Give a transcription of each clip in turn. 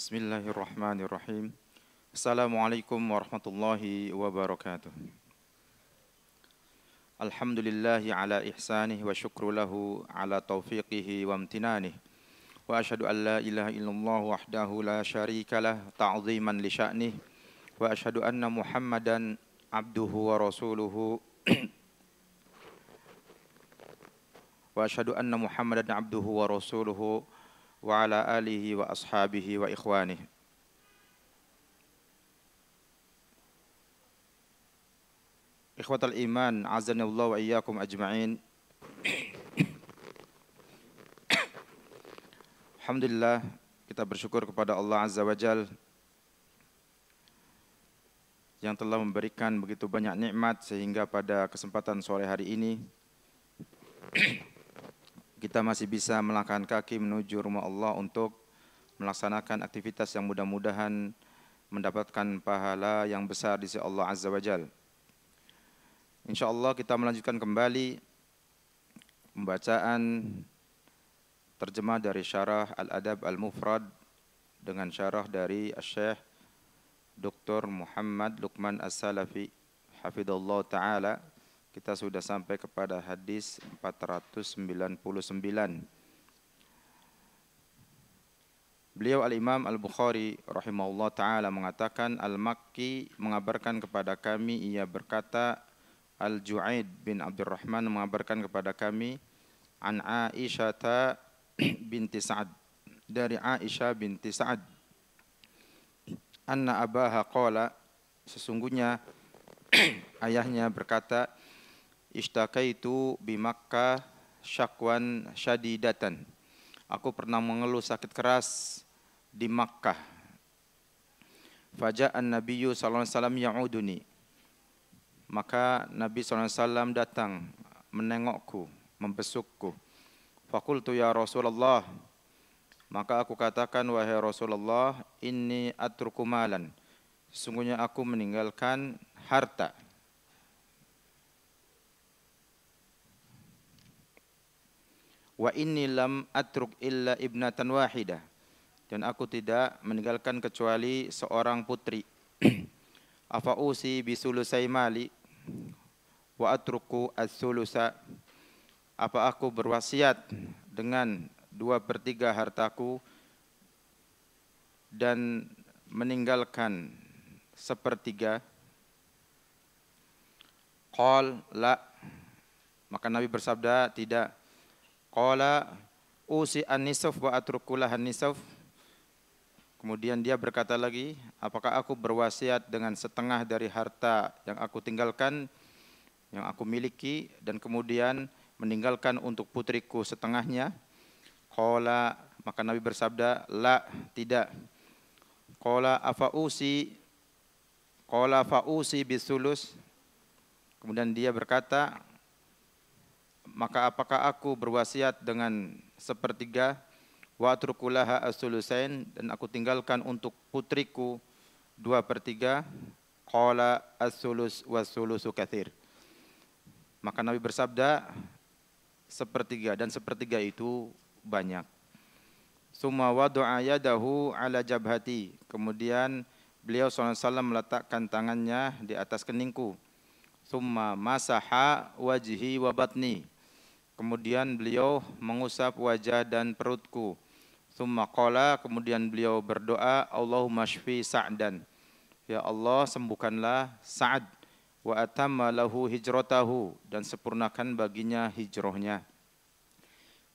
Bismillahirrahmanirrahim. Assalamualaikum warahmatullahi wabarakatuh. Alhamdulillahi ala ihsanih wa syukru lahu ala taufiqihi wa amtinanih. Wa ashhadu an la ilaha illallah wahdahu la syarika lah ta'ziman li sya'nih. Wa ashhadu anna Muhammadan abduhu wa rasuluhu. Wa ashhadu anna Muhammadan abduhu wa rasuluhu wa ala alihi wa ashabihi wa ikhwanih. Ikhwatal iman, azanillahu wa iyyakum ajma'in. Alhamdulillah, kita bersyukur kepada Allah Azza wa Jal yang telah memberikan begitu banyak nikmat sehingga pada kesempatan sore hari ini kita masih bisa melangkahkan kaki menuju rumah Allah untuk melaksanakan aktivitas yang mudah-mudahan mendapatkan pahala yang besar di sisi Allah Azza wa Jal. InsyaAllah kita melanjutkan kembali pembacaan terjemah dari syarah Al-Adab Al-Mufrad dengan syarah dari Syekh Dr. Muhammad Luqman As-Salafi hafidhallahu ta'ala. Kita sudah sampai kepada hadis 499. Beliau Al-Imam Al-Bukhari rahimahullah ta'ala mengatakan, Al-Makki mengabarkan kepada kami, ia berkata, Al-Ju'aid bin Abdurrahman mengabarkan kepada kami, An Aisyah binti Sa'ad, dari Aisyah binti Sa'ad, Anna abaha qala, sesungguhnya ayahnya berkata, Ishtakaitu bi Makkah syakwan syadidatan. Aku pernah mengeluh sakit keras di Makkah. Faja'an Nabiyyu sallallahu alaihi wasallam ya'uduni. Maka Nabi sallallahu alaihi wasallam datang menengokku, membesukku. Faqultu ya Rasulullah. Maka aku katakan, wahai Rasulullah, inni atruku malan. Sesungguhnya aku meninggalkan harta. Wa inni lam atruk illa ibnatan wahidah, dan aku tidak meninggalkan kecuali seorang putri. Afa usi bisulusai mali wa atruku as-sulusa, apa aku berwasiat dengan 2/3 hartaku dan meninggalkan 1/3? Qal la, maka Nabi bersabda, tidak. Qala usi an-nisf wa atrukulah an-nisf. Kemudian dia berkata lagi, apakah aku berwasiat dengan setengah dari harta yang aku tinggalkan, yang aku miliki, dan kemudian meninggalkan untuk putriku setengahnya? Qala, maka Nabi bersabda, la, tidak. Qala fa'usi bisulus. Kemudian dia berkata, maka apakah aku berwasiat dengan 1/3? Wa atrukulaha as-sulusain, dan aku tinggalkan untuk putriku 2/3. Qala as-sulus was-sulusu katsir. Maka Nabi bersabda, 1/3, dan 1/3 itu banyak. Summa wada'a yadahu ala jabhati. Kemudian beliau SAW meletakkan tangannya di atas keningku. Summa masaha wajhi wa batni. Kemudian beliau mengusap wajah dan perutku. Summa qala, kemudian beliau berdoa, Allahumma shfi Sa'dan. Ya Allah, sembuhkanlah Sa'ad. Wa atamma lahu hijratahu, dan sempurnakan baginya hijrahnya.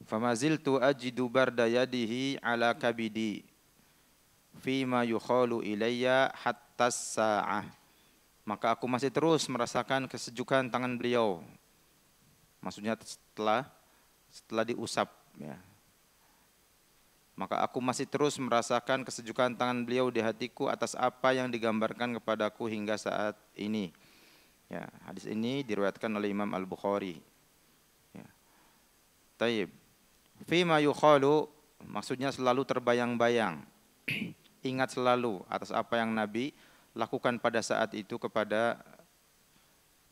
Famaziltu ajidu barda yadihi ala kabidi fima yukhalu ilayya hatta sa'ah. Maka aku masih terus merasakan kesejukan tangan beliau. Maksudnya setelah diusap, ya. Maka aku masih terus merasakan kesejukan tangan beliau di hatiku atas apa yang digambarkan kepadaku hingga saat ini. Ya, hadis ini diriwayatkan oleh Imam Al-Bukhari. Ya. Taib. Fima yukhalu, maksudnya selalu terbayang-bayang. Ingat selalu atas apa yang Nabi lakukan pada saat itu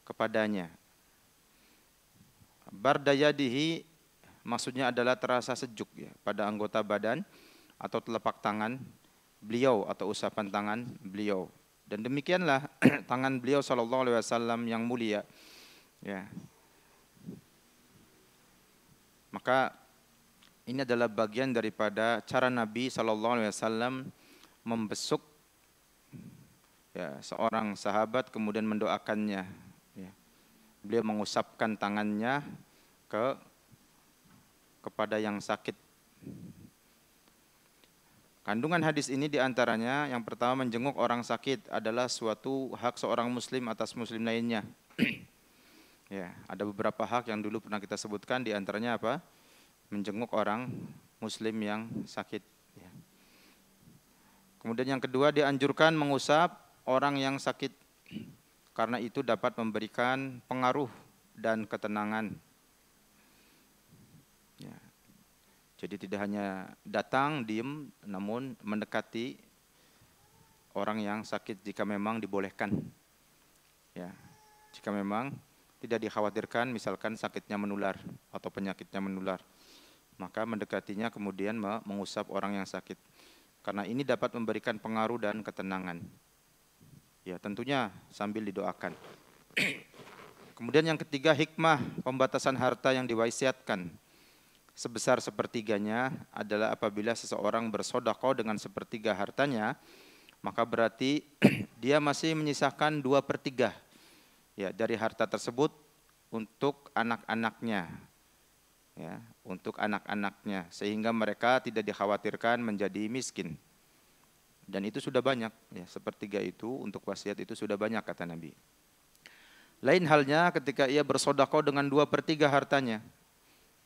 kepadanya. Bardayadihi maksudnya adalah terasa sejuk, ya, pada anggota badan atau telapak tangan. beliau atau usapan tangan beliau. Dan demikianlah tangan beliau sallallahu alaihi wasallam yang mulia. Ya. Maka ini adalah bagian daripada cara Nabi sallallahu alaihi wasallam membesuk ya seorang sahabat kemudian mendoakannya. Ya. Beliau mengusapkan tangannya kepada yang sakit. Kandungan hadis ini diantaranya yang pertama, menjenguk orang sakit adalah suatu hak seorang muslim atas muslim lainnya. Ya, ada beberapa hak yang dulu pernah kita sebutkan, diantaranya apa? Menjenguk orang muslim yang sakit. Ya. Kemudian yang kedua, dianjurkan mengusap orang yang sakit, karena itu dapat memberikan pengaruh dan ketenangan. Ya. Jadi tidak hanya datang, diem, namun mendekati orang yang sakit jika memang dibolehkan. Ya, jika memang tidak dikhawatirkan misalkan sakitnya menular atau penyakitnya menular, maka mendekatinya kemudian mengusap orang yang sakit. Karena ini dapat memberikan pengaruh dan ketenangan. Ya, tentunya sambil didoakan. Kemudian yang ketiga, hikmah pembatasan harta yang diwasiatkan sebesar sepertiganya adalah apabila seseorang bersedekah dengan sepertiga hartanya, maka berarti dia masih menyisakan 2/3 ya dari harta tersebut untuk anak-anaknya, ya, untuk anak-anaknya, sehingga mereka tidak dikhawatirkan menjadi miskin. Dan itu sudah banyak, ya, sepertiga itu untuk wasiat itu sudah banyak kata Nabi. Lain halnya ketika ia bersedekah dengan 2/3 hartanya,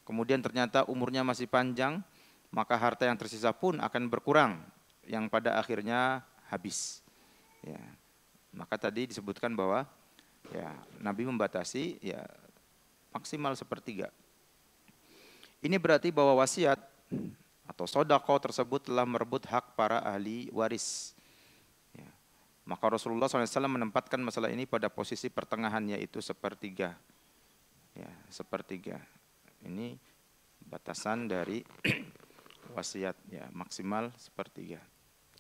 kemudian ternyata umurnya masih panjang, maka harta yang tersisa pun akan berkurang, yang pada akhirnya habis. Ya. Maka tadi disebutkan bahwa ya Nabi membatasi ya maksimal sepertiga. Ini berarti bahwa wasiat atau sedekah tersebut telah merebut hak para ahli waris. Ya. Maka Rasulullah SAW menempatkan masalah ini pada posisi pertengahan, yaitu sepertiga. Ya, sepertiga. Ini batasan dari wasiat, ya maksimal sepertiga.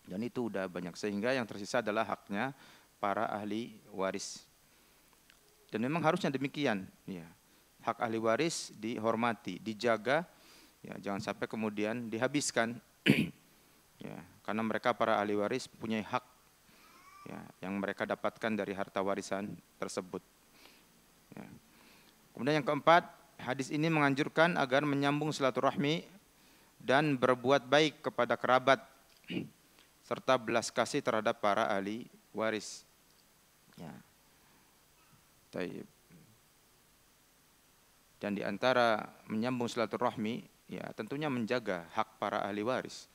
Dan itu udah banyak, sehingga yang tersisa adalah haknya para ahli waris. Dan memang harusnya demikian, ya. Hak ahli waris dihormati, dijaga, ya jangan sampai kemudian dihabiskan. Ya, karena mereka para ahli waris punya hak, ya, yang mereka dapatkan dari harta warisan tersebut. Ya. Kemudian yang keempat, hadis ini menganjurkan agar menyambung silaturahmi dan berbuat baik kepada kerabat serta belas kasih terhadap para ahli waris. Ya. Taib. Dan di antara menyambung silaturahmi, ya tentunya menjaga hak para ahli waris,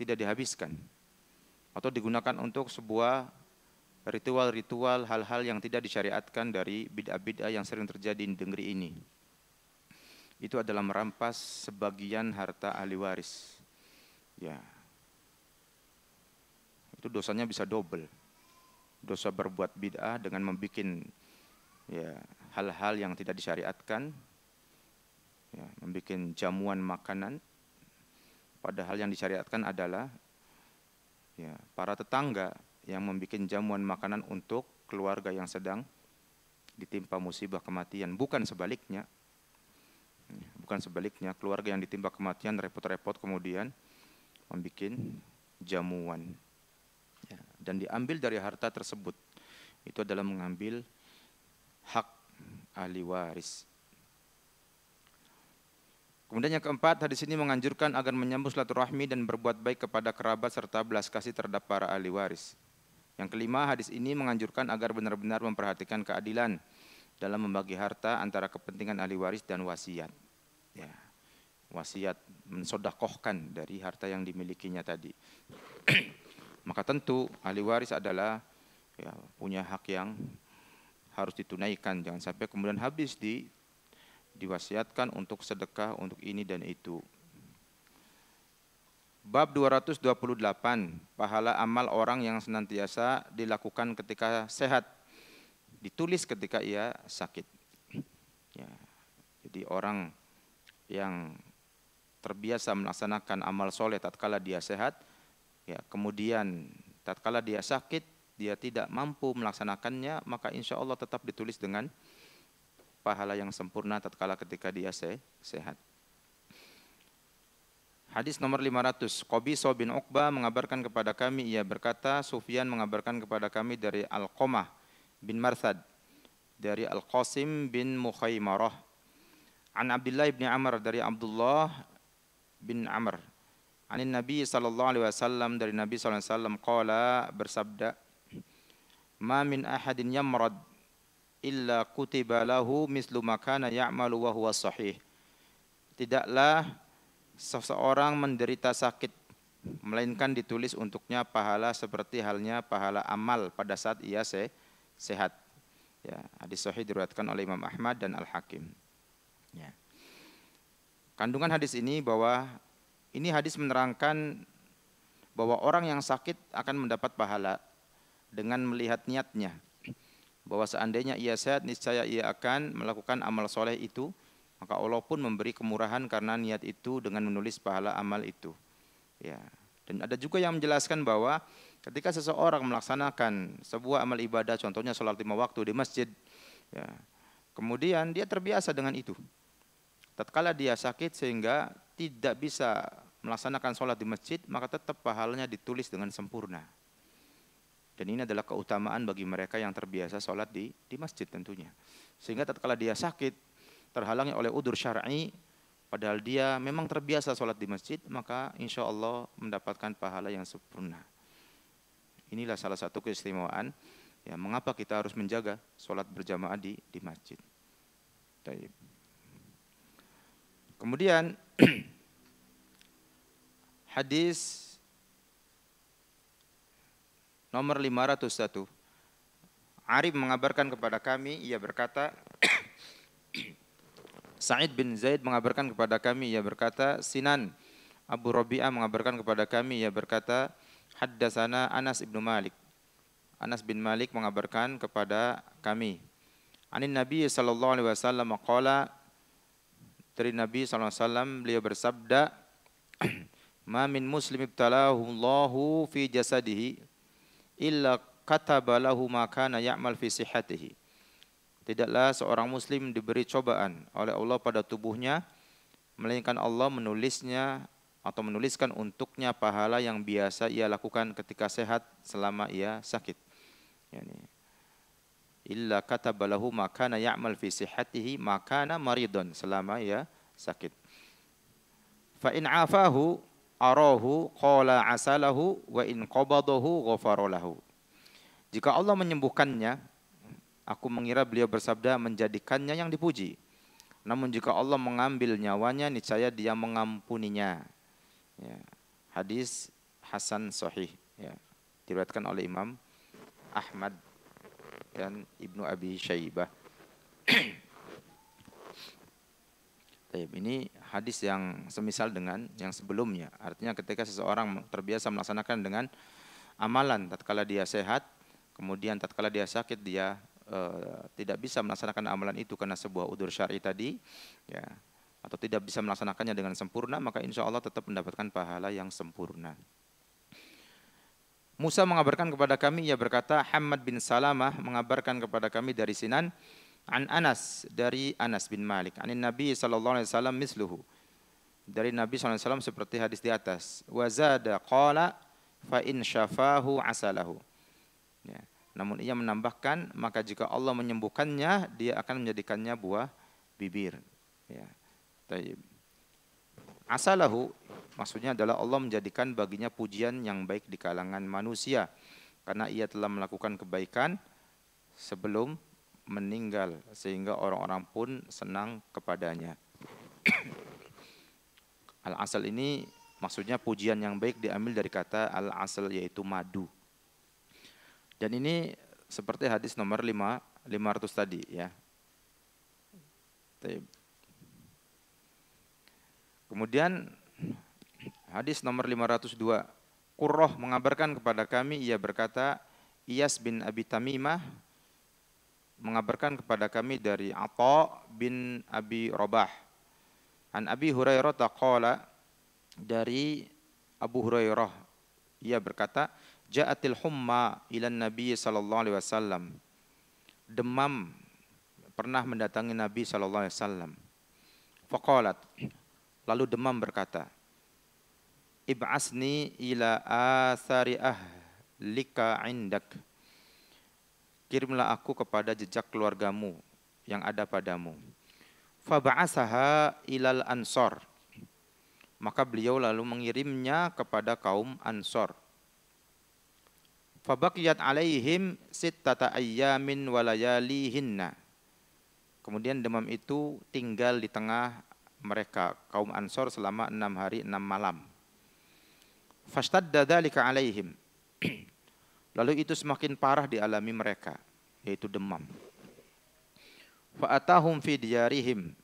tidak dihabiskan atau digunakan untuk sebuah ritual-ritual, hal-hal yang tidak disyariatkan dari bid'ah-bid'ah yang sering terjadi di negeri ini. Itu adalah merampas sebagian harta ahli waris. Ya. Itu dosanya bisa double. Dosa berbuat bid'ah dengan membuat ya hal-hal yang tidak disyariatkan, ya, membuat jamuan makanan, padahal yang disyariatkan adalah ya para tetangga yang membuat jamuan makanan untuk keluarga yang sedang ditimpa musibah kematian, bukan sebaliknya. Bukan sebaliknya, keluarga yang ditimpa kematian repot-repot kemudian membuat jamuan, ya, dan diambil dari harta tersebut. Itu adalah mengambil hak ahli waris. Kemudian yang keempat, hadis ini menganjurkan agar menyambung silaturahmi dan berbuat baik kepada kerabat serta belas kasih terhadap para ahli waris. Yang kelima, hadis ini menganjurkan agar benar-benar memperhatikan keadilan dalam membagi harta antara kepentingan ahli waris dan wasiat. Ya, wasiat mensedekahkan dari harta yang dimilikinya tadi. Maka tentu ahli waris adalah ya, punya hak yang harus ditunaikan, jangan sampai kemudian habis diwasiatkan untuk sedekah untuk ini dan itu. Bab 228, pahala amal orang yang senantiasa dilakukan ketika sehat, ditulis ketika ia sakit. Ya, jadi orang yang terbiasa melaksanakan amal soleh tatkala dia sehat, Ya, kemudian tatkala dia sakit, dia tidak mampu melaksanakannya, maka insya Allah tetap ditulis dengan pahala yang sempurna tatkala ketika dia sehat. Hadis nomor 500. Qabisa bin Uqbah mengabarkan kepada kami, ia berkata, Sufyan mengabarkan kepada kami dari Alqamah bin Marthad, dari Al-Qasim bin Mukhaymarah, an Abdullah bin Amr, dari Abdullah bin Amr, anin Nabi sallallahu alaihi wasallam, dari Nabi sallallahu alaihi wasallam, qala, bersabda, ma min ahadin yamrad illa kutiba lahu mislu ma kana ya'malu wa huwa sahih. Tidaklah seseorang menderita sakit melainkan ditulis untuknya pahala seperti halnya pahala amal pada saat ia sehat. Ya, hadis sahih diriwayatkan oleh Imam Ahmad dan Al-Hakim. Ya. Kandungan hadis ini bahwa ini hadis menerangkan bahwa orang yang sakit akan mendapat pahala dengan melihat niatnya. Bahwa seandainya ia sehat, niscaya ia akan melakukan amal soleh itu, maka Allah pun memberi kemurahan karena niat itu dengan menulis pahala amal itu. Ya. Dan ada juga yang menjelaskan bahwa ketika seseorang melaksanakan sebuah amal ibadah, contohnya sholat 5 waktu di masjid, ya, kemudian dia terbiasa dengan itu. Tatkala dia sakit sehingga tidak bisa melaksanakan sholat di masjid, maka tetap pahalanya ditulis dengan sempurna. Dan ini adalah keutamaan bagi mereka yang terbiasa sholat di masjid tentunya. Sehingga tatkala dia sakit, terhalangi oleh udzur syar'i, padahal dia memang terbiasa sholat di masjid, maka insya Allah mendapatkan pahala yang sempurna. Inilah salah satu keistimewaan, ya, mengapa kita harus menjaga sholat berjamaah di masjid. Baik. Kemudian hadis nomor 501. Arif mengabarkan kepada kami, ia berkata, Sa'id bin Zaid mengabarkan kepada kami, ia berkata, Sinan Abu Rabi'ah mengabarkan kepada kami, ia berkata, Haddatsana Anas ibnu Malik. Anas bin Malik mengabarkan kepada kami. Anin Nabi sallallahu alaihi wasallam qala, dari Nabi sallallahu alaihi wasallam beliau bersabda, Ma min muslim ibtalahu Allahu fi jasadihi illa kataba lahu ma kana ya'mal fi sihhatihi. Tidaklah seorang muslim diberi cobaan oleh Allah pada tubuhnya, melainkan Allah menulisnya atau menuliskan untuknya pahala yang biasa ia lakukan ketika sehat selama ia sakit. Yani, illa kataba lahu ma kana ya'mal fi sihhatihi ma kana maridun, selama ia sakit. Fa in afahu arahu qala asalahu wa in qabadahu ghafara lahu. Jika Allah menyembuhkannya, aku mengira beliau bersabda menjadikannya yang dipuji. Namun jika Allah mengambil nyawanya, niscaya dia mengampuninya. Ya. Hadis Hasan Sahih. Ya. Diriwayatkan oleh Imam Ahmad dan Ibnu Abi Syaibah. Ini hadis yang semisal dengan yang sebelumnya. Artinya ketika seseorang terbiasa melaksanakan dengan amalan tatkala dia sehat, kemudian tatkala dia sakit dia tidak bisa melaksanakan amalan itu karena sebuah udzur syar'i tadi, ya, atau tidak bisa melaksanakannya dengan sempurna, maka insya Allah tetap mendapatkan pahala yang sempurna. Musa mengabarkan kepada kami, ia berkata, Hamad bin Salamah mengabarkan kepada kami dari Sinan, an Anas, dari Anas bin Malik, anin Nabi sallallahu alaihi wasallam misluhu, dari Nabi sallallahu alaihi wasallam seperti hadis di atas. Wa zada qala fa in syafahu asalahu. Ya. Namun ia menambahkan, maka jika Allah menyembuhkannya, dia akan menjadikannya buah bibir. Ya. Asalahu maksudnya adalah Allah menjadikan baginya pujian yang baik di kalangan manusia, karena ia telah melakukan kebaikan sebelum meninggal, sehingga orang-orang pun senang kepadanya. Al-asal ini maksudnya pujian yang baik diambil dari kata al-asal, yaitu madu. Dan ini seperti hadis nomor 500 tadi, ya. Kemudian hadis nomor 502. Qurrah mengabarkan kepada kami, ia berkata, Iyas bin Abi Tamimah mengabarkan kepada kami dari Atha bin Abi Rabah. An Abi Hurairah taqala, dari Abu Hurairah Ia berkata, ja'atil humma ilan Nabi sallallahu alaihi wasallam. Demam pernah mendatangi Nabi sallallahu alaihi wasallam. Faqalat, lalu demam berkata, ib'asni ila athari ahlika indak. Kirimlah aku kepada jejak keluargamu yang ada padamu. Faba'asaha ilal ansor. Maka beliau lalu mengirimnya kepada kaum Ansor. Fabaqiyat alaihim sittata ayyamin walayalihinna. Kemudian demam itu tinggal di tengah mereka, kaum Ansor, selama 6 hari 6 malam. Fashtadda dzalika alaihim. Lalu itu semakin parah dialami mereka, yaitu demam. Fa'atahum fi diyarihim.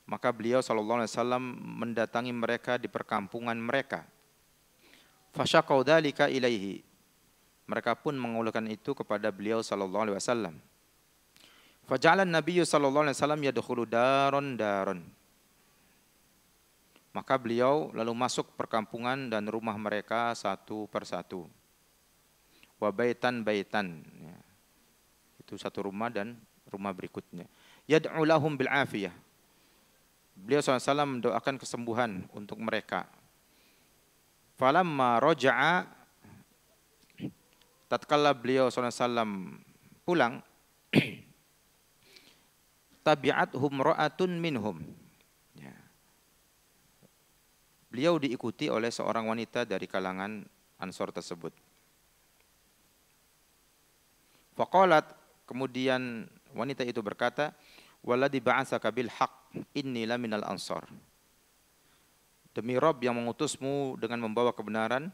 Maka beliau sallallahu alaihi wasallam mendatangi mereka di perkampungan mereka. Fasyaqau dzalika ilaihi. Mereka pun mengeluhkan itu kepada beliau sallallahu alaihi wasallam. Faja'ala an-nabiyyu sallallahu alaihi wasallam yadkhulu daron. Maka beliau lalu masuk perkampungan dan rumah mereka satu persatu. Wa baitan. Ya. Itu satu rumah dan rumah berikutnya. Yad'u lahum bil afiyah. Beliau SAW mendoakan kesembuhan untuk mereka. Falamma roja'a, tatkala beliau SAW pulang, tabi'athum ra'atun minhum. Ya. Beliau diikuti oleh seorang wanita dari kalangan Ansor tersebut. Faqalat, kemudian wanita itu berkata, walladzi ba'atsaka bil haqq inni la minal ansar. Demi Rabb yang mengutusmu dengan membawa kebenaran,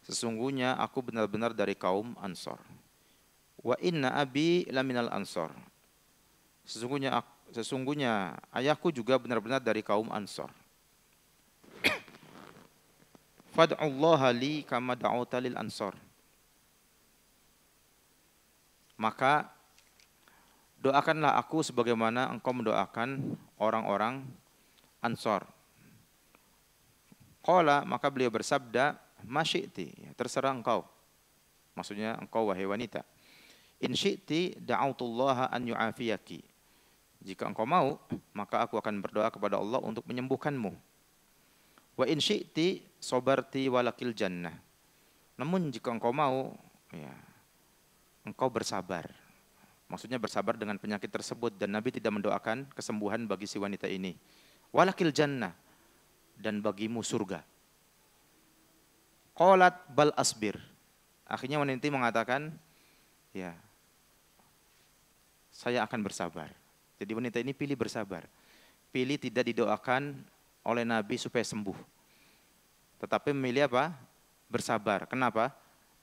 sesungguhnya aku benar-benar dari kaum Ansar. Wa inna abi la minal ansar. Sesungguhnya ayahku juga benar-benar dari kaum Ansar. Fad'ullaha li kama da'uta lil ansar. Maka doakanlah aku sebagaimana engkau mendoakan orang-orang Ansor. Qala, maka beliau bersabda, ma syi'ti, terserah engkau. Maksudnya engkau wahai wanita. In syi'ti da'autullaha an yu'afiyaki. Jika engkau mau, maka aku akan berdoa kepada Allah untuk menyembuhkanmu. Wa in syi'ti sabarti walakil jannah. Namun jika engkau mau, ya, engkau bersabar. Maksudnya bersabar dengan penyakit tersebut, dan Nabi tidak mendoakan kesembuhan bagi si wanita ini. Walakil jannah, dan bagimu surga. Qalat bal asbir. Akhirnya wanita mengatakan, ya, saya akan bersabar. Jadi wanita ini pilih bersabar. Pilih tidak didoakan oleh Nabi supaya sembuh. Tetapi memilih apa? Bersabar. Kenapa?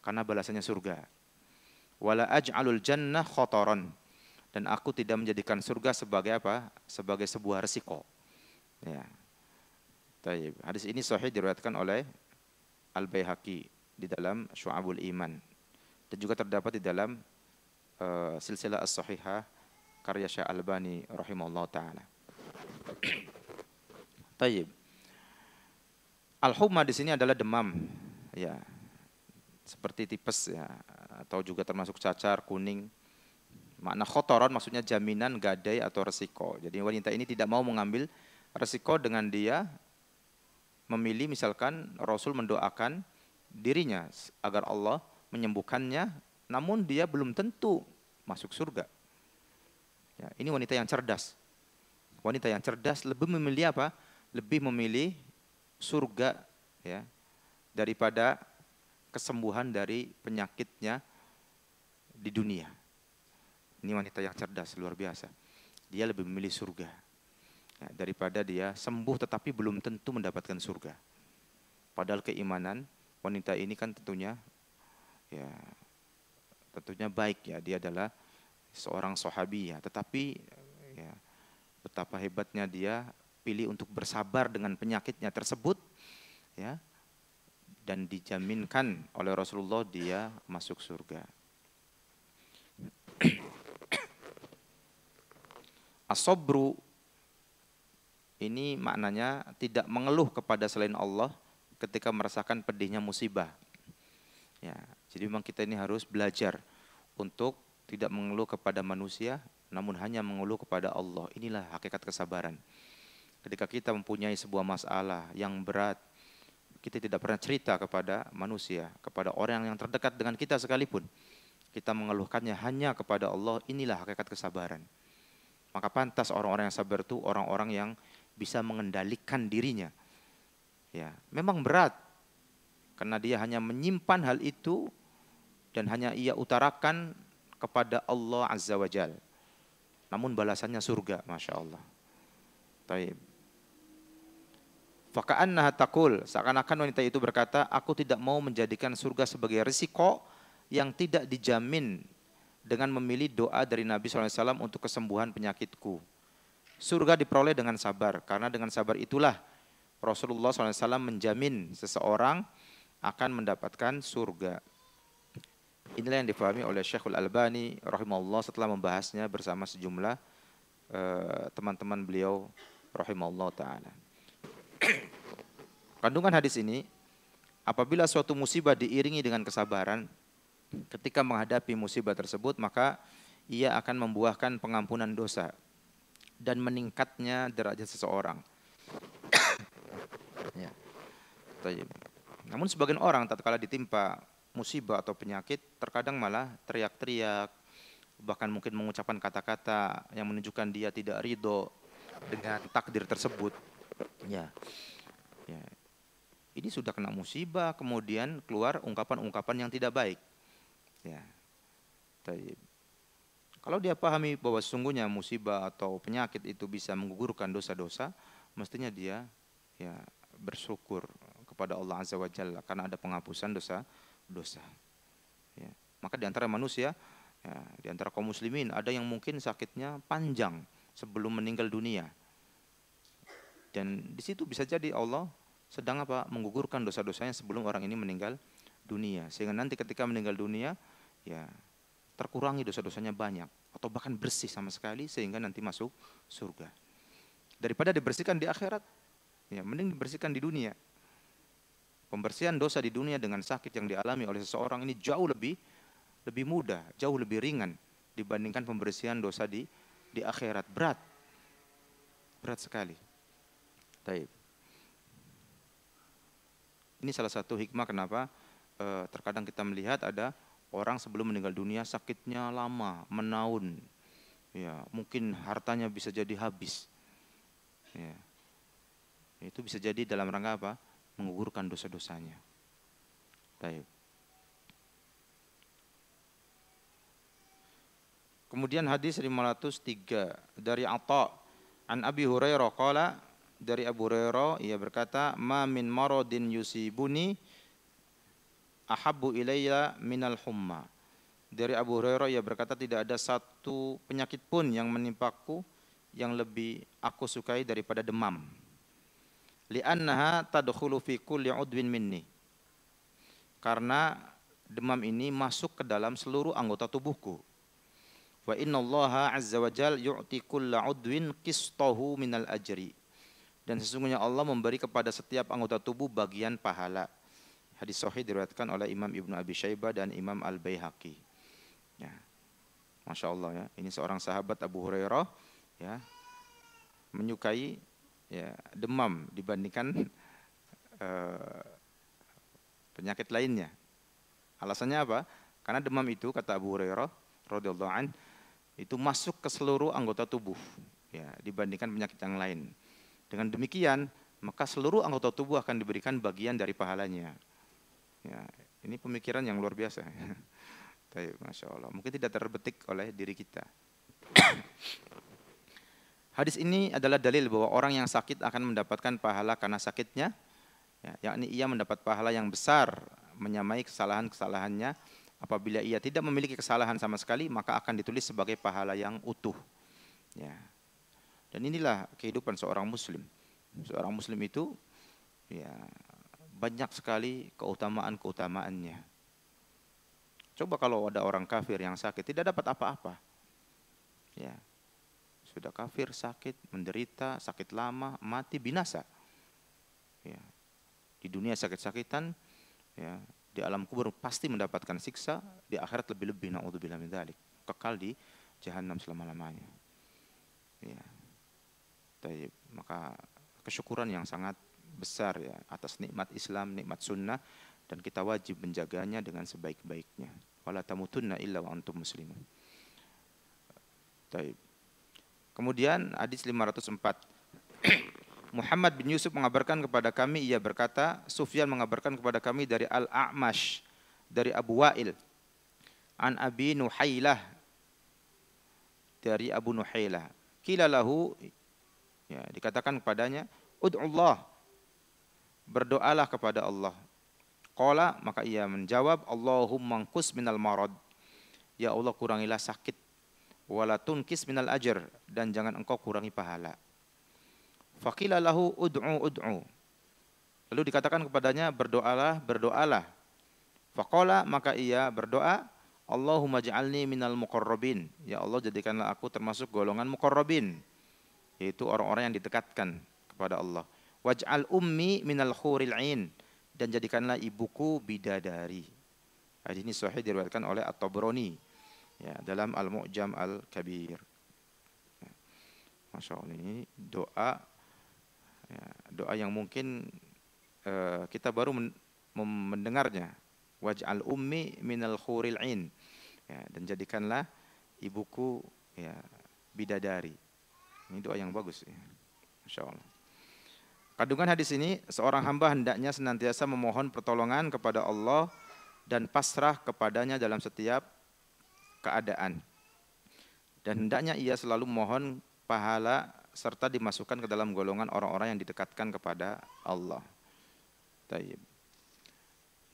Karena balasannya surga. Wala aj'alul jannah khotoron. Dan aku tidak menjadikan surga sebagai apa? Sebagai sebuah resiko. Ya. Taib. Hadis ini sahih diriwayatkan oleh Al-Baihaqi di dalam Syu'abul Iman. Dan juga terdapat di dalam silsilah as-sahihah karya Syekh Albani rahimahullah ta'ala. Taib. Al-humma di sini adalah demam. Ya. Seperti tipes, ya, atau juga termasuk cacar kuning. Makna khotoron maksudnya jaminan, gadai atau resiko. Jadi wanita ini tidak mau mengambil resiko dengan dia memilih, misalkan Rasul mendoakan dirinya agar Allah menyembuhkannya, namun dia belum tentu masuk surga. Ya, ini wanita yang cerdas. Wanita yang cerdas lebih memilih apa? Lebih memilih surga, ya, daripada kesembuhan dari penyakitnya di dunia. Ini wanita yang cerdas, luar biasa. Dia lebih memilih surga, ya, daripada dia sembuh tetapi belum tentu mendapatkan surga. Padahal keimanan wanita ini kan tentunya, ya, tentunya baik, ya. Dia adalah seorang sahabi, ya. Tetapi, ya, betapa hebatnya dia pilih untuk bersabar dengan penyakitnya tersebut, ya. Dan dijaminkan oleh Rasulullah dia masuk surga. As-sabru ini maknanya tidak mengeluh kepada selain Allah ketika merasakan pedihnya musibah. Ya, jadi memang kita ini harus belajar untuk tidak mengeluh kepada manusia, namun hanya mengeluh kepada Allah. Inilah hakikat kesabaran. Ketika kita mempunyai sebuah masalah yang berat, kita tidak pernah cerita kepada manusia, kepada orang yang terdekat dengan kita sekalipun. Kita mengeluhkannya hanya kepada Allah. Inilah hakikat kesabaran. Maka pantas orang-orang yang sabar itu orang-orang yang bisa mengendalikan dirinya. Ya, memang berat karena dia hanya menyimpan hal itu dan hanya ia utarakan kepada Allah Azza wa Jal. Namun balasannya surga, Masya Allah. Taib. Faka'annaha taqul, seakan-akan wanita itu berkata, aku tidak mau menjadikan surga sebagai risiko yang tidak dijamin dengan memilih doa dari Nabi SAW untuk kesembuhan penyakitku. Surga diperoleh dengan sabar, karena dengan sabar itulah Rasulullah SAW menjamin seseorang akan mendapatkan surga. Inilah yang difahami oleh Syekhul Albani rahimahullah setelah membahasnya bersama sejumlah teman-teman beliau rahimahullah ta'ala. Kandungan hadis ini, apabila suatu musibah diiringi dengan kesabaran, ketika menghadapi musibah tersebut, maka ia akan membuahkan pengampunan dosa dan meningkatnya derajat seseorang. Ya. Namun sebagian orang tatkala ditimpa musibah atau penyakit, terkadang malah teriak-teriak, bahkan mungkin mengucapkan kata-kata yang menunjukkan dia tidak ridho dengan takdir tersebut. Ya. Ya. Ini sudah kena musibah, kemudian keluar ungkapan-ungkapan yang tidak baik. Ya. Kalau dia pahami bahwa sesungguhnya musibah atau penyakit itu bisa menggugurkan dosa-dosa, mestinya dia ya bersyukur kepada Allah Azza wa Jalla karena ada penghapusan dosa. Ya. Maka di antara manusia, ya, di antara kaum muslimin ada yang mungkin sakitnya panjang sebelum meninggal dunia. Dan di situ bisa jadi Allah sedang menggugurkan dosa-dosanya sebelum orang ini meninggal dunia, sehingga nanti ketika meninggal dunia ya terkurangi dosa-dosanya banyak atau bahkan bersih sama sekali sehingga nanti masuk surga. Daripada dibersihkan di akhirat, ya mending dibersihkan di dunia. Pembersihan dosa di dunia dengan sakit yang dialami oleh seseorang ini jauh lebih mudah, jauh lebih ringan dibandingkan pembersihan dosa di akhirat. Berat sekali. Taib. Ini salah satu hikmah kenapa terkadang kita melihat ada orang sebelum meninggal dunia sakitnya lama, menaun. Ya, mungkin hartanya bisa jadi habis. Ya. Itu bisa jadi dalam rangka apa? Menggugurkan dosa-dosanya. Baik. Kemudian hadis 503 dari Atha an Abi Hurairah qala, dari Abu Hurairah ia berkata, ma min maradin yusibuni ahabbu ilayya minal humma. Dari Abu Hurairah ia berkata, tidak ada satu penyakit pun yang menimpaku yang lebih aku sukai daripada demam. Li'annaha tadkhulu fi kulli udwin minni. Karena demam ini masuk ke dalam seluruh anggota tubuhku. Wa innallaha azza wa jal yu'ti kulla udwin qistahu minal ajri. Dan sesungguhnya Allah memberi kepada setiap anggota tubuh bagian pahala. Hadis sahih diriwayatkan oleh Imam Ibnu Abi Syaibah dan Imam Al-Baihaqi. Ya. Masya Allah ya, ini seorang sahabat Abu Hurairah ya menyukai ya demam dibandingkan penyakit lainnya. Alasannya apa? Karena demam itu kata Abu Hurairah radhiyallahu an itu masuk ke seluruh anggota tubuh ya dibandingkan penyakit yang lain. Dengan demikian, maka seluruh anggota tubuh akan diberikan bagian dari pahalanya. Ya, ini pemikiran yang luar biasa. Masya Allah. Mungkin tidak terbetik oleh diri kita. Hadis ini adalah dalil bahwa orang yang sakit akan mendapatkan pahala karena sakitnya, ya, yakni ia mendapat pahala yang besar menyamai kesalahan-kesalahannya. Apabila ia tidak memiliki kesalahan sama sekali, maka akan ditulis sebagai pahala yang utuh. Ya. Dan inilah kehidupan seorang muslim. Seorang muslim itu ya banyak sekali keutamaan-keutamaannya. Coba kalau ada orang kafir yang sakit tidak dapat apa-apa. Ya. Sudah kafir, sakit, menderita, sakit lama, mati, binasa. Ya. Di dunia sakit-sakitan, ya, di alam kubur pasti mendapatkan siksa, di akhirat lebih-lebih, naudzubillah min dzalik, kekal di jahanam selama-lamanya. Ya. Taib. Maka kesyukuran yang sangat besar ya atas nikmat Islam, nikmat sunnah, dan kita wajib menjaganya dengan sebaik-baiknya. Wala tamutunna illa wa antum muslimun. Taib. Kemudian hadis 504. Muhammad bin Yusuf mengabarkan kepada kami, ia berkata, Sufyan mengabarkan kepada kami dari Al-A'mash, dari Abu Wa'il, an Abi Nuhailah, dari Abu Nuhailah. Qila lahu, ya, dikatakan kepadanya, ud'ullah, berdoalah kepada Allah. Qala, maka ia menjawab, Allahumma anqus minal marad, ya Allah kurangilah sakit, wala tunkis minal ajr, dan jangan engkau kurangi pahala. Faqila lahu ud'u. Lalu dikatakan kepadanya, berdoalah, berdoalah. Faqala, maka ia berdoa, Allahumma ja'alni minal muqarrabin, ya Allah jadikanlah aku termasuk golongan muqarrabin, yaitu orang-orang yang didekatkan kepada Allah. Waj'al ummi minal khuril ain, dan jadikanlah ibuku bidadari. Hadis ini sahih diriwayatkan oleh At-Tabrani ya dalam Al-Mu'jam Al-Kabir. Masya Allah, ini doa ya, doa yang mungkin kita baru mendengarnya. Waj'al ummi minal khuril ain, ya, dan jadikanlah ibuku ya bidadari. Ini doa yang bagus ya. Masya Allah. Kandungan hadis ini, seorang hamba hendaknya senantiasa memohon pertolongan kepada Allah dan pasrah kepadanya dalam setiap keadaan. Dan hendaknya ia selalu mohon pahala serta dimasukkan ke dalam golongan orang-orang yang didekatkan kepada Allah. Taib.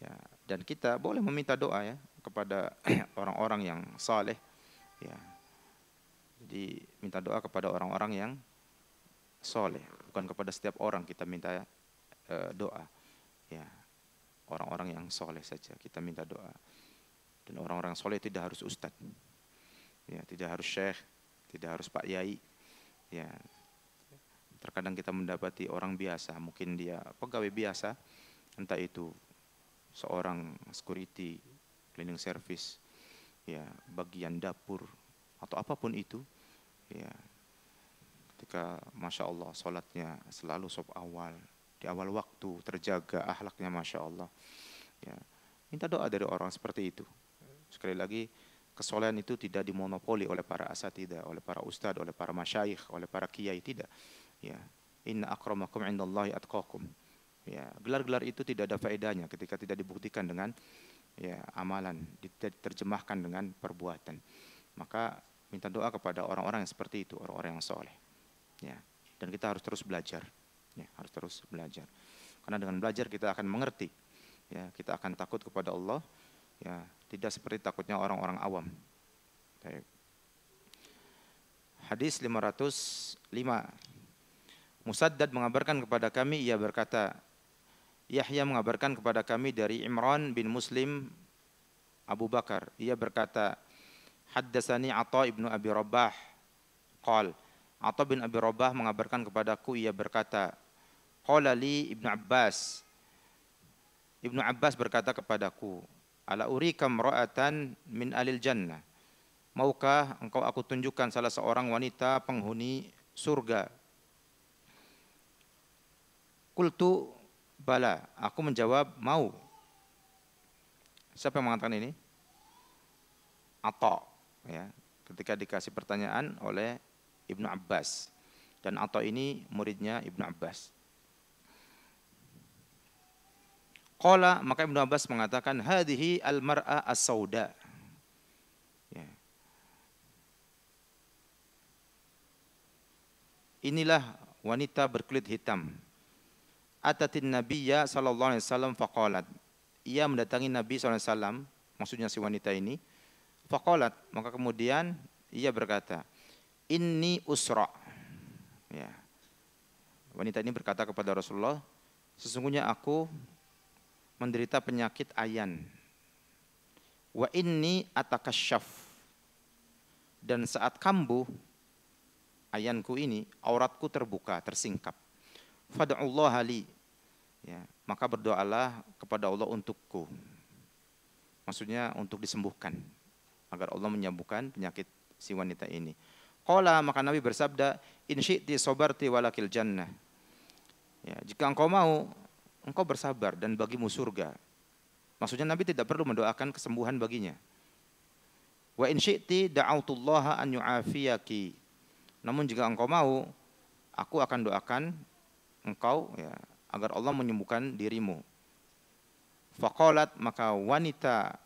Ya, dan kita boleh meminta doa ya kepada orang-orang yang saleh. Ya. Jadi minta doa kepada orang-orang yang soleh, bukan kepada setiap orang kita minta doa. Ya, orang-orang yang soleh saja kita minta doa. Dan orang-orang soleh tidak harus ustadz, ya, tidak harus syekh, tidak harus pak yai. Ya, terkadang kita mendapati orang biasa, mungkin dia pegawai biasa, entah itu seorang security, cleaning service, ya, bagian dapur atau apapun itu, ya. Ketika Masya Allah sholatnya selalu sop awal, di awal waktu, terjaga akhlaknya Masya Allah, ya, minta doa dari orang seperti itu. Sekali lagi, kesolehan itu tidak dimonopoli oleh para asatidzah, oleh para ustadz, oleh para masyayikh, oleh para kiai, tidak. Ya, inna akramakum indallahi atqakum. Ya, gelar-gelar itu tidak ada faedahnya ketika tidak dibuktikan dengan ya amalan, diterjemahkan dengan perbuatan. Maka minta doa kepada orang-orang yang seperti itu, orang-orang yang soleh. Ya, dan kita harus terus belajar. Ya, harus terus belajar. Karena dengan belajar kita akan mengerti. Ya, kita akan takut kepada Allah. Ya, tidak seperti takutnya orang-orang awam. Baik. Hadis 505. Musaddad mengabarkan kepada kami, ia berkata, Yahya mengabarkan kepada kami dari Imran bin Muslim Abu Bakar. Ia berkata, Haddatsani Atha ibnu Abi Rabah. Qal, Atha bin Abi Rabah mengabarkan kepadaku, ia berkata, Qala li Ibnu Abbas. Ibnu Abbas berkata kepadaku, Ala urika imra'atan min alil jannah. Maukah engkau aku tunjukkan salah seorang wanita penghuni surga? Qultu bala, aku menjawab mau. Siapa yang mengatakan ini? Atha, ya, ketika dikasih pertanyaan oleh Ibnu Abbas. Dan Atha ini muridnya Ibnu Abbas. Qala, maka Ibnu Abbas mengatakan, hadhihi al-mar'a as-sauda. Ya. Inilah wanita berkulit hitam. Atatin Nabiyya sallallahu alaihi wasallam faqalat. Ia mendatangi Nabi sallallahu alaihi wasallam, maksudnya si wanita ini. Faqalat, maka kemudian ia berkata, Inni usra. Ya. Wanita ini berkata kepada Rasulullah, sesungguhnya aku menderita penyakit ayan. Wa inni atakasyaf. Dan saat kambuh ayanku ini, auratku terbuka, tersingkap. Fad'ullaha li. Ya, maka berdoalah kepada Allah untukku. Maksudnya untuk disembuhkan, agar Allah menyembuhkan penyakit si wanita ini. Qala, maka Nabi bersabda, in syi'ti sabarti walakil jannah. Ya, jika engkau mau, engkau bersabar dan bagimu surga. Maksudnya Nabi tidak perlu mendoakan kesembuhan baginya. Wa in syi'ti da'autullaha an yu'afiyaki. Namun jika engkau mau, aku akan doakan engkau ya, agar Allah menyembuhkan dirimu. Faqalat, maka wanita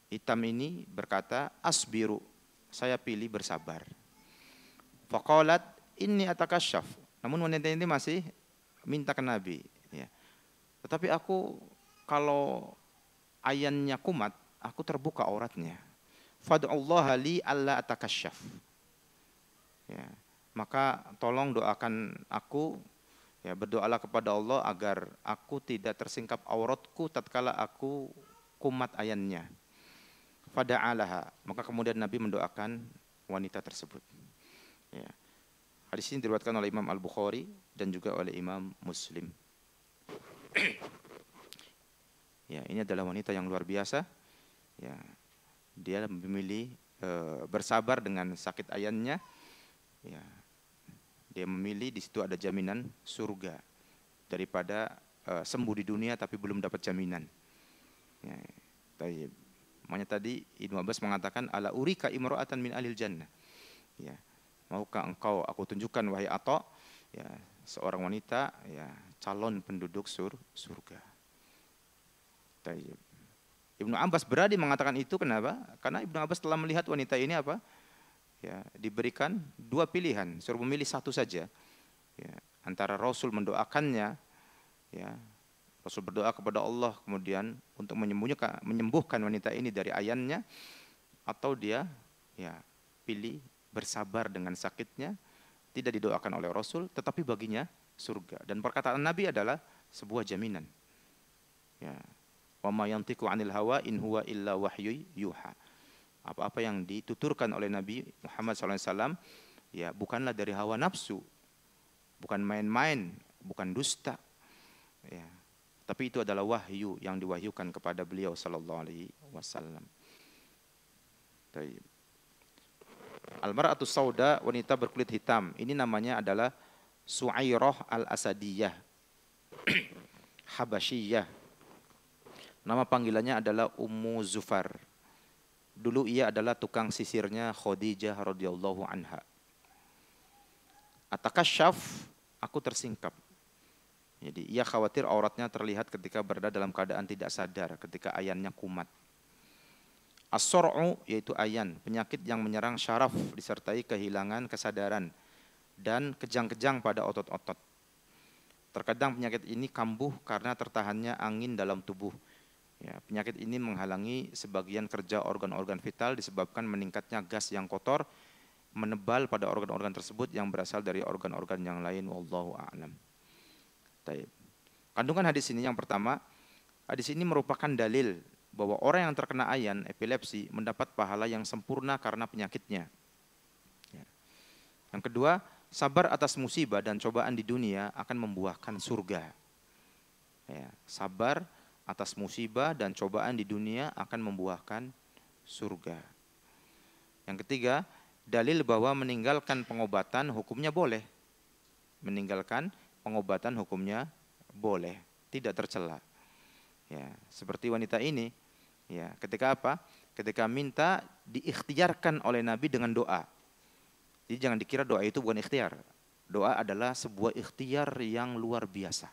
hitam ini berkata, asbiru, saya pilih bersabar. Faqalat inni atakasyaf. Namun wanita ini masih minta ke Nabi. Ya. Tetapi aku kalau ayannya kumat, aku terbuka auratnya. Fad'ullaha li alla atakasyaf. Ya. Maka tolong doakan aku, ya, berdoalah kepada Allah agar aku tidak tersingkap auratku tatkala aku kumat ayannya. Fada'alaha, maka kemudian Nabi mendoakan wanita tersebut. Ya. Hadis ini diriwayatkan oleh Imam Al-Bukhari dan juga oleh Imam Muslim. Ya, ini adalah wanita yang luar biasa. Ya, dia memilih bersabar dengan sakit ayannya. Ya, dia memilih di situ ada jaminan surga daripada sembuh di dunia tapi belum dapat jaminan. Ya, makanya tadi Ibnu Abbas mengatakan ala urika imra'atan min alil jannah. Ya, maukah engkau aku tunjukkan wahai Atha, ya, seorang wanita ya calon penduduk surga. Tayyib. Ibnu Abbas berani mengatakan itu kenapa? Karena Ibnu Abbas telah melihat wanita ini apa? Ya, diberikan dua pilihan, suruh memilih satu saja. Ya, antara Rasul mendoakannya, ya, Rasul berdoa kepada Allah kemudian untuk menyembuhkan wanita ini dari ayannya, atau dia ya pilih bersabar dengan sakitnya, tidak didoakan oleh Rasul, tetapi baginya surga. Dan perkataan Nabi adalah sebuah jaminan. Ya. Wa ma yantiqu 'anil hawa in huwa illa wahyu yuha. Apa-apa yang dituturkan oleh Nabi Muhammad SAW, ya bukanlah dari hawa nafsu, bukan main-main, bukan dusta. Ya. Tapi itu adalah wahyu yang diwahyukan kepada beliau sallallahu alaihi wasallam. Baik. Al-mar'atu sauda, wanita berkulit hitam. Ini namanya adalah Su'airah al-Asadiyah. Habasyiyah. Nama panggilannya adalah Ummu Zufar. Dulu ia adalah tukang sisirnya Khadijah radhiyallahu anha. Atakasyaf, aku tersingkap. Jadi ia khawatir auratnya terlihat ketika berada dalam keadaan tidak sadar, ketika ayannya kumat. As-sor'u, yaitu ayan, penyakit yang menyerang syaraf disertai kehilangan kesadaran dan kejang-kejang pada otot-otot. Terkadang penyakit ini kambuh karena tertahannya angin dalam tubuh. Ya, penyakit ini menghalangi sebagian kerja organ-organ vital disebabkan meningkatnya gas yang kotor menebal pada organ-organ tersebut yang berasal dari organ-organ yang lain. Wallahu a'lam. Kandungan hadis ini yang pertama, hadis ini merupakan dalil bahwa orang yang terkena ayan epilepsi mendapat pahala yang sempurna karena penyakitnya. Ya. Yang kedua, sabar atas musibah dan cobaan di dunia akan membuahkan surga. Ya, sabar atas musibah dan cobaan di dunia akan membuahkan surga. Yang ketiga, dalil bahwa meninggalkan pengobatan hukumnya boleh. Meninggalkan pengobatan hukumnya boleh, tidak tercela. Ya, seperti wanita ini, ya, ketika apa? Ketika minta diikhtiarkan oleh Nabi dengan doa. Jadi jangan dikira doa itu bukan ikhtiar. Doa adalah sebuah ikhtiar yang luar biasa.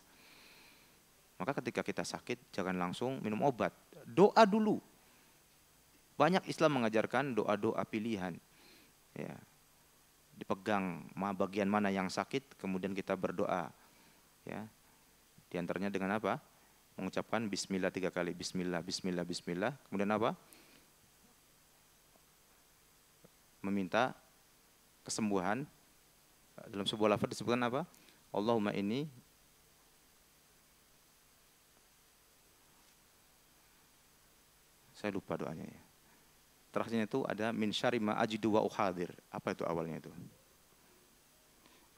Maka ketika kita sakit, jangan langsung minum obat. Doa dulu. Banyak Islam mengajarkan doa-doa pilihan. Ya. Dipegang bagian mana yang sakit, kemudian kita berdoa. Ya. Di antaranya dengan apa? Mengucapkan bismillah 3 kali. Bismillah, bismillah, bismillah. Kemudian apa? Meminta kesembuhan. Dalam sebuah lafaz disebutkan apa? Allahumma inni, saya lupa doanya ya. Terakhirnya itu ada min syarri ma ajidu wa uhadir. Apa itu awalnya itu?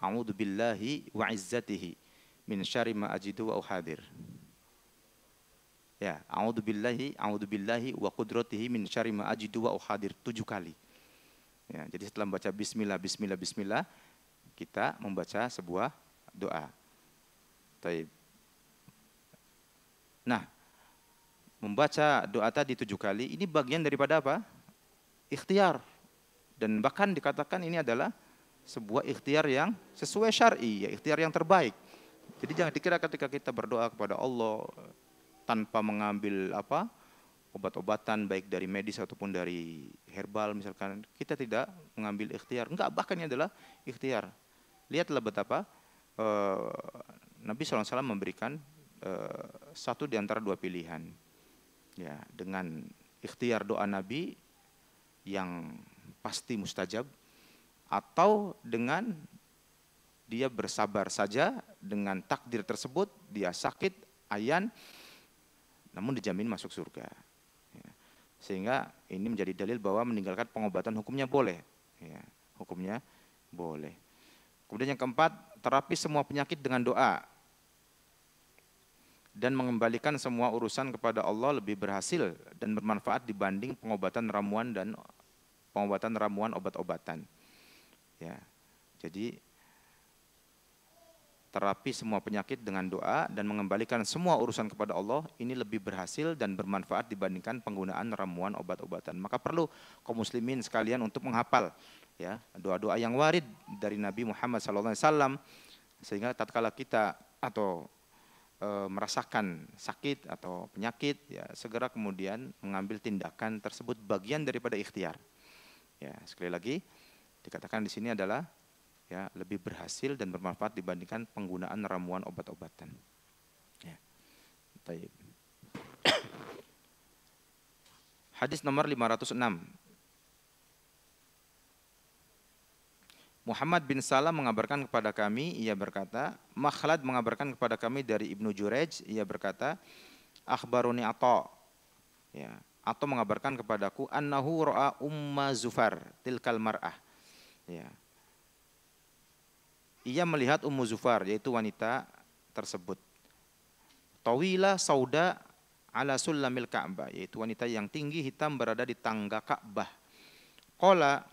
A'udzu billahi wa izzatihi min syarri ma ajidu wa uhadir. Ya, a'udzubillahi wa qudratihi min syarri ma ajidu wa uhadir 7 kali. Ya, jadi setelah membaca bismillah, bismillah, bismillah, kita membaca sebuah doa. Taib. Nah, membaca doa tadi 7 kali, ini bagian daripada apa? Ikhtiar. Dan bahkan dikatakan ini adalah sebuah ikhtiar yang sesuai syar'i, ya, ikhtiar yang terbaik. Jadi jangan dikira ketika kita berdoa kepada Allah tanpa mengambil obat-obatan baik dari medis ataupun dari herbal misalkan, kita tidak mengambil ikhtiar. Enggak, bahkan ini adalah ikhtiar. Lihatlah betapa Nabi SAW memberikan satu di antara 2 pilihan. Ya, dengan ikhtiar doa Nabi yang pasti mustajab, atau dengan dia bersabar saja dengan takdir tersebut, dia sakit, ayan, namun dijamin masuk surga. Ya. Sehingga ini menjadi dalil bahwa meninggalkan pengobatan hukumnya boleh. Ya, hukumnya boleh. Kemudian yang keempat, terapi semua penyakit dengan doa. Dan mengembalikan semua urusan kepada Allah lebih berhasil dan bermanfaat dibanding pengobatan ramuan obat-obatan. Ya, jadi terapi semua penyakit dengan doa dan mengembalikan semua urusan kepada Allah ini lebih berhasil dan bermanfaat dibandingkan penggunaan ramuan obat-obatan. Maka perlu kaum muslimin sekalian untuk menghafal, ya, doa-doa yang warid dari Nabi Muhammad SAW, sehingga tatkala kita merasakan sakit atau penyakit, ya, segera kemudian mengambil tindakan tersebut, bagian daripada ikhtiar. Ya, sekali lagi dikatakan di sini adalah, ya, lebih berhasil dan bermanfaat dibandingkan penggunaan ramuan obat-obatan. Ya. Baik. Hadis nomor 506. Muhammad bin Salam mengabarkan kepada kami, ia berkata, Makhlad mengabarkan kepada kami dari Ibnu Jurej, ia berkata, akhbaruni Atha, ya, atau mengabarkan kepadaku annahu ra'a Umma Zufar tilkal mar'ah. Ya. Ia melihat Ummu Zufar, yaitu wanita tersebut. Tawila sauda ala sulamil Ka'bah, yaitu wanita yang tinggi hitam berada di tangga Ka'bah. Qala,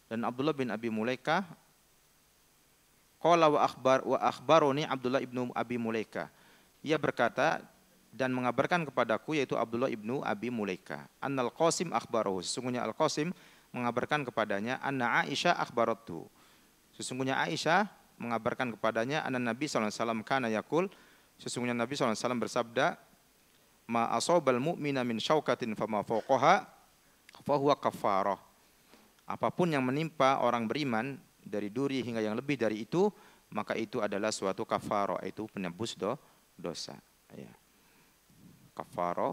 dan Abdullah bin Abi Mulaikah, qala wa akhbaroni Abdullah ibnu Abi Mulaikah. Ia berkata dan mengabarkan kepadaku, yaitu Abdullah ibnu Abi Mulaikah, annal Qasim akhbarahu, sesungguhnya Al-Qasim mengabarkan kepadanya, anna Aisyah akhbaratu, sesungguhnya Aisyah mengabarkan kepadanya, anna Nabi SAW kana yakul, sesungguhnya Nabi SAW bersabda, ma asobal mu'mina min syaukatin fama fawqaha fahuwa kafarah. Apapun yang menimpa orang beriman dari duri hingga yang lebih dari itu, maka itu adalah suatu kafarah, yaitu penebus dosa. Ya. Kafarah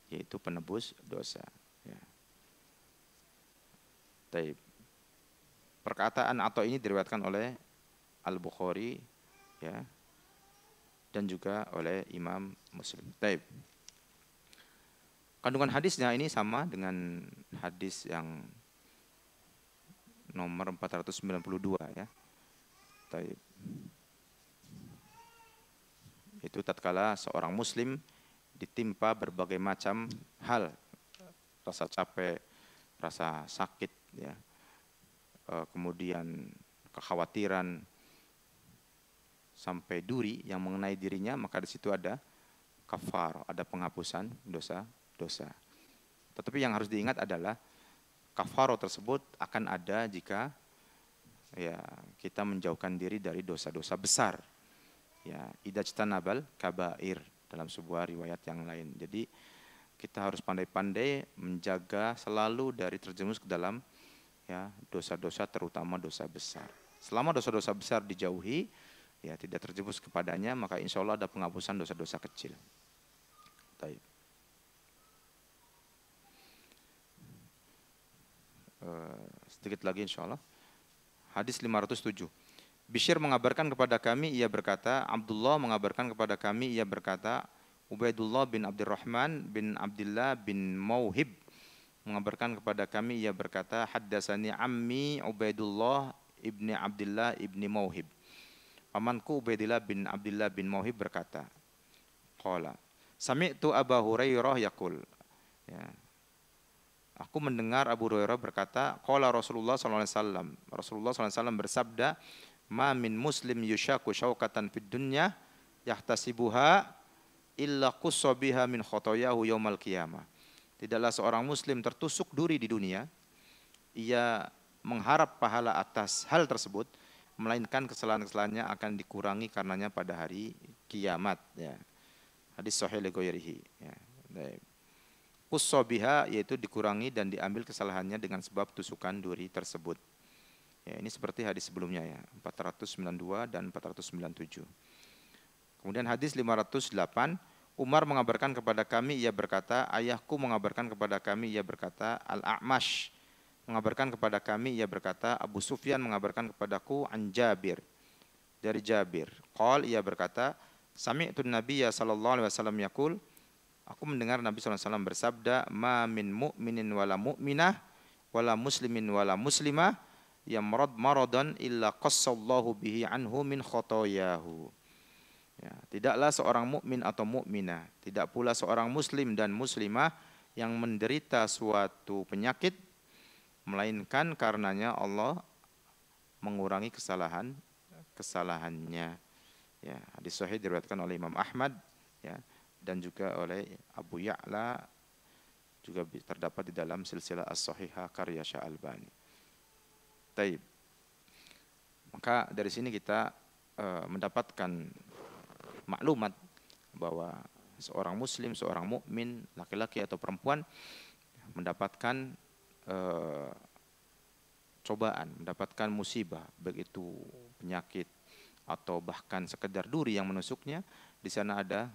yaitu penebus dosa. Ya. Taib. Perkataan atau ini diriwayatkan oleh Al-Bukhari, ya, dan juga oleh Imam Muslim. Taib. Kandungan hadisnya ini sama dengan hadis yang nomor 492, ya. Taib. Itu tatkala seorang muslim ditimpa berbagai macam hal, rasa capek, rasa sakit, ya, kemudian kekhawatiran sampai duri yang mengenai dirinya, maka di situ ada kafar, ada penghapusan dosa-dosa. Tetapi yang harus diingat adalah kafaro tersebut akan ada jika, ya, kita menjauhkan diri dari dosa-dosa besar. Ya, idajtanabal kabair dalam sebuah riwayat yang lain. Jadi kita harus pandai-pandai menjaga selalu dari terjerumus ke dalam, ya, dosa-dosa, terutama dosa besar. Selama dosa-dosa besar dijauhi, ya, tidak terjerumus kepadanya, maka insya Allah ada penghapusan dosa-dosa kecil. Baik. Sedikit lagi insya Allah. Hadis 507. Bishr mengabarkan kepada kami, ia berkata, Abdullah mengabarkan kepada kami, ia berkata, Ubaidullah bin Abdurrahman bin Abdullah bin Mauhib mengabarkan kepada kami, ia berkata, haddasani ammi Ubaidullah ibni Abdullah ibni Mauhib. Pamanku Ubaidillah bin Abdullah bin Mauhib berkata, qala, Sami'tu Abu Hurairah yaqul. Ya. Aku mendengar Abu Hurairah berkata, qala Rasulullah sallallahu alaihi wasallam. Rasulullah sallallahu alaihi wasallam bersabda, "Ma min muslim yushaku syaukatan fid dunya yahtasibuha illa qussa min khotoyahu yaumal qiyamah." Tidaklah seorang muslim tertusuk duri di dunia, ia mengharap pahala atas hal tersebut, melainkan kesalahan-kesalahannya akan dikurangi karenanya pada hari kiamat. Ya. Hadis sahih li ghairihi. Ya. Qussa biha yaitu dikurangi dan diambil kesalahannya dengan sebab tusukan duri tersebut. Ya, ini seperti hadis sebelumnya ya, 492 dan 497. Kemudian hadis 508, Umar mengabarkan kepada kami, ia berkata, ayahku mengabarkan kepada kami, ia berkata, Al-A'mash mengabarkan kepada kami, ia berkata, Abu Sufyan mengabarkan kepadaku, an Jabir, dari Jabir. Qal, ia berkata, Sami'tun Nabiyya sallallahu alaihi wasallam yaqul, aku mendengar Nabi sallallahu alaihi wasallam bersabda, ma min mu'minin wala mu'minah wala muslimin wala muslimah yamrad maradan illa qassallahu bihi anhu min khotoyahu. Ya, tidaklah seorang mukmin atau mukminah, tidak pula seorang muslim dan muslimah yang menderita suatu penyakit, melainkan karenanya Allah mengurangi kesalahannya. Ya, hadis sahih diriwayatkan oleh Imam Ahmad, ya, dan juga oleh Abu Ya'la, juga terdapat di dalam silsilah as-sahihah karya Syekh Albani. Taib. Maka dari sini kita mendapatkan maklumat bahwa seorang muslim, seorang mukmin, laki-laki atau perempuan mendapatkan cobaan, mendapatkan musibah, baik itu penyakit atau bahkan sekedar duri yang menusuknya, di sana ada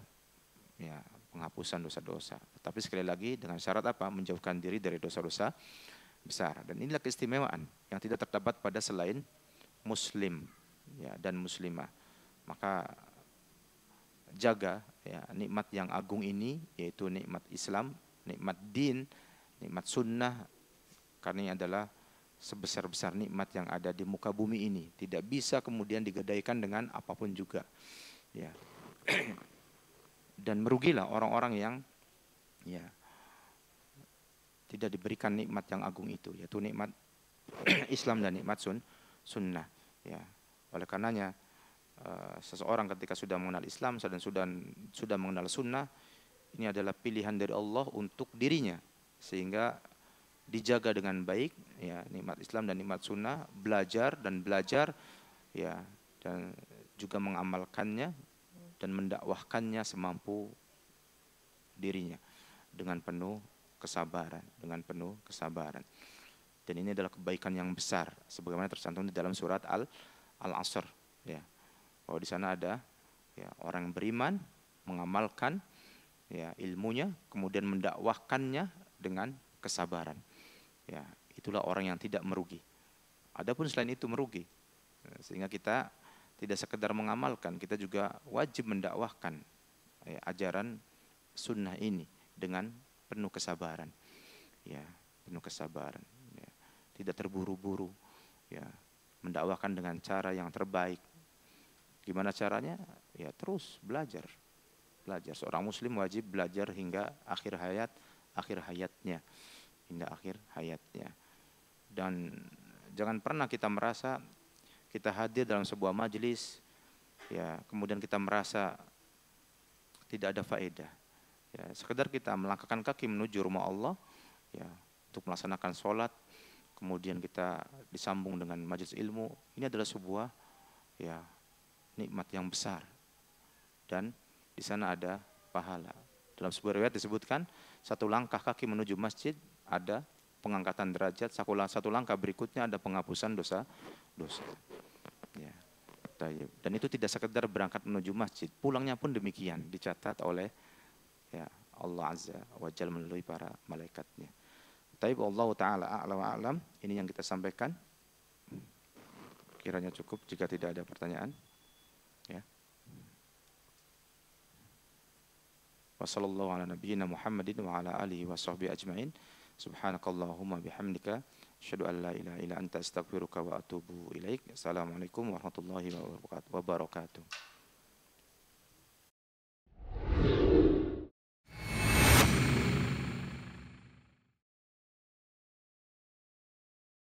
ya penghapusan dosa-dosa. Tapi sekali lagi dengan syarat apa? Menjauhkan diri dari dosa-dosa besar. Dan inilah keistimewaan yang tidak terdapat pada selain muslim ya dan muslimah. Maka jaga ya nikmat yang agung ini, yaitu nikmat Islam, nikmat din, nikmat sunnah, karena ini adalah sebesar-besar nikmat yang ada di muka bumi ini, tidak bisa kemudian digadaikan dengan apapun juga ya. Dan merugilah orang-orang yang ya tidak diberikan nikmat yang agung itu, yaitu nikmat Islam dan nikmat sunnah ya. Oleh karenanya seseorang ketika sudah mengenal Islam dan sudah mengenal sunnah, ini adalah pilihan dari Allah untuk dirinya, sehingga dijaga dengan baik ya nikmat Islam dan nikmat sunnah, belajar ya, dan juga mengamalkannya dan mendakwahkannya semampu dirinya dengan penuh kesabaran, Dan ini adalah kebaikan yang besar sebagaimana tercantum di dalam surat Al-Asr ya. Bahwa di sana ada ya orang yang beriman, mengamalkan ya ilmunya, kemudian mendakwahkannya dengan kesabaran. Ya, itulah orang yang tidak merugi. Adapun selain itu merugi. Sehingga kita tidak sekedar mengamalkan, kita juga wajib mendakwahkan ya, ajaran sunnah ini dengan penuh kesabaran. Ya, penuh kesabaran. Ya, tidak terburu-buru. Ya, mendakwahkan dengan cara yang terbaik. Gimana caranya? Ya terus belajar. Seorang muslim wajib belajar hingga akhir hayatnya. Hingga akhir hayatnya. Dan jangan pernah kita merasa kita hadir dalam sebuah majelis ya, kemudian kita merasa tidak ada faedah. Ya, sekedar kita melangkahkan kaki menuju rumah Allah ya, untuk melaksanakan sholat, kemudian kita disambung dengan majelis ilmu, ini adalah sebuah ya nikmat yang besar, dan di sana ada pahala. Dalam sebuah riwayat disebutkan, satu langkah kaki menuju masjid ada pengangkatan derajat, satu langkah berikutnya ada penghapusan dosa. Ya. Dan itu tidak sekedar berangkat menuju masjid, pulangnya pun demikian, dicatat oleh ya Allah Azza wa Jalla melalui para malaikatnya. Taib Allah Ta'ala a'la wa a'lam. Ini yang kita sampaikan. Kiranya cukup jika tidak ada pertanyaan. Ya. Wa sallallahu ala nabiyyina Muhammadin wa ala alihi wa sahbihi ajma'in. Subhanakallahumma bihamdika asyhadu an la ilaha illa anta astaghfiruka wa atubu ilaik. Assalamualaikum warahmatullahi wabarakatuh.